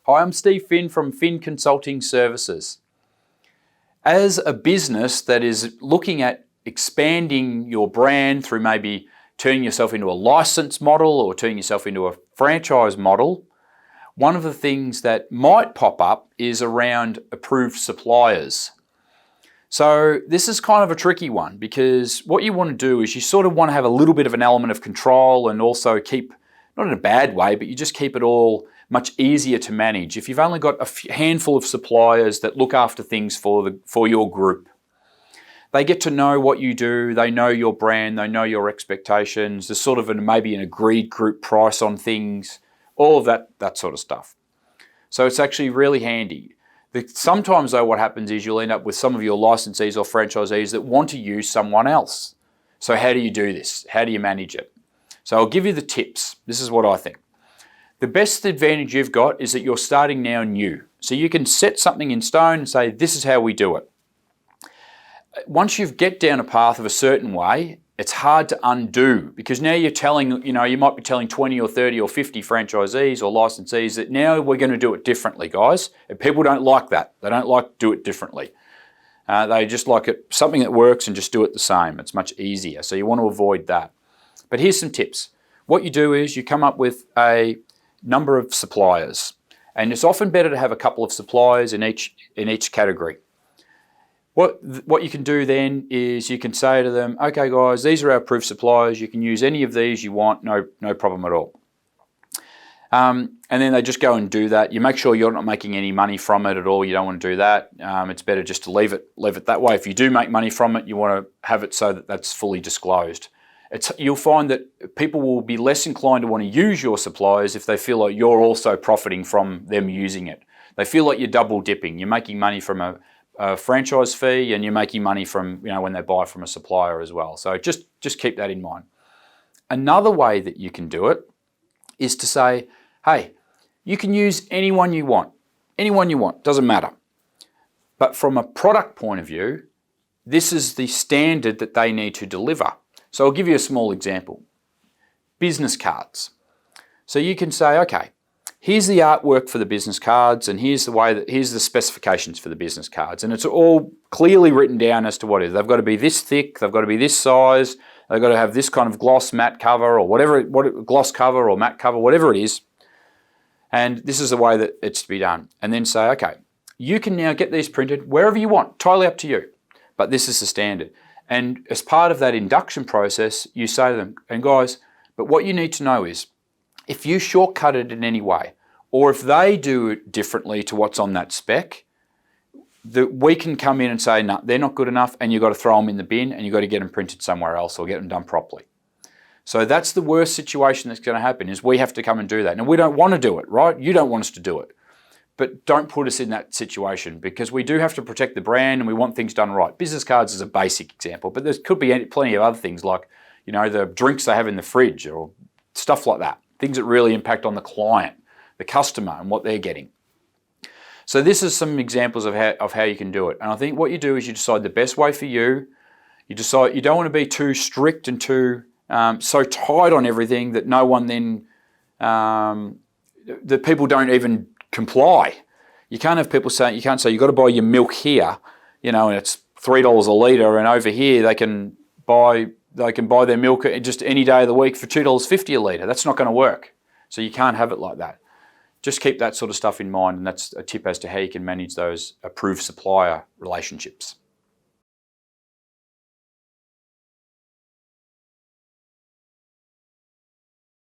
Hi, I'm Steve Finn from Finn Consulting Services. As a business that is looking at expanding your brand through maybe turning yourself into a license model or turning yourself into a franchise model, one of the things that might pop up is around approved suppliers. So this is kind of a tricky one because what you want to do is you sort of want to have a little bit of an element of control and also keep, not in a bad way, but you just keep it all much easier to manage. If you've only got a handful of suppliers that look after things for your group, they get to know what you do, they know your brand, they know your expectations, there's sort of maybe an agreed group price on things, all of that sort of stuff. So it's actually really handy. Sometimes though what happens is you'll end up with some of your licensees or franchisees that want to use someone else. So how do you do this? How do you manage it? So I'll give you the tips. This is what I think. The best advantage you've got is that you're starting now new. So you can set something in stone and say, this is how we do it. Once you get down a path of a certain way, it's hard to undo because now you're telling, you might be telling 20 or 30 or 50 franchisees or licensees that now we're going to do it differently, guys. And people don't like that. They don't like do it differently. They just like it, something that works and just do it the same. It's much easier. So you want to avoid that. But here's some tips. What you do is you come up with a number of suppliers. And it's often better to have a couple of suppliers in each category. What you can do then is you can say to them, okay guys, these are our approved suppliers, you can use any of these you want, no problem at all. And then they just go and do that. You make sure you're not making any money from it at all, you don't want to do that. It's better just to leave it that way. If you do make money from it, you want to have it so that that's fully disclosed. You'll find that people will be less inclined to want to use your suppliers if they feel like you're also profiting from them using it. They feel like you're double dipping, you're making money from a franchise fee and you're making money from when they buy from a supplier as well. So just keep that in mind. Another way that you can do it is to say, hey, you can use anyone you want, doesn't matter. But from a product point of view, this is the standard that they need to deliver. So I'll give you a small example. Business cards. So you can say, okay, here's the artwork for the business cards and here's the specifications for the business cards. And it's all clearly written down as to what it is. They've got to be this thick, they've got to be this size, they've got to have this kind of gloss matte cover or whatever, gloss cover or matte cover, whatever it is. And this is the way that it's to be done. And then say, okay, you can now get these printed wherever you want, totally up to you. But this is the standard. And as part of that induction process, you say to them, and guys, but what you need to know is, if you shortcut it in any way, or if they do it differently to what's on that spec, we can come in and say, no, they're not good enough, and you've got to throw them in the bin, and you've got to get them printed somewhere else or get them done properly. So that's the worst situation that's going to happen, is we have to come and do that. And we don't want to do it, right? You don't want us to do it. But don't put us in that situation because we do have to protect the brand and we want things done right. Business cards is a basic example, but there could be plenty of other things like, the drinks they have in the fridge or stuff like that. Things that really impact on the client, the customer, and what they're getting. So this is some examples of how you can do it. And I think what you do is you decide the best way for you. You decide you don't want to be too strict and too so tight on everything that no one then, that people don't even comply. You can't have people saying, you can't say you've got to buy your milk here, and it's $3 a litre, and over here they can buy their milk just any day of the week for $2.50 a litre. That's not going to work. So you can't have it like that. Just keep that sort of stuff in mind, and that's a tip as to how you can manage those approved supplier relationships.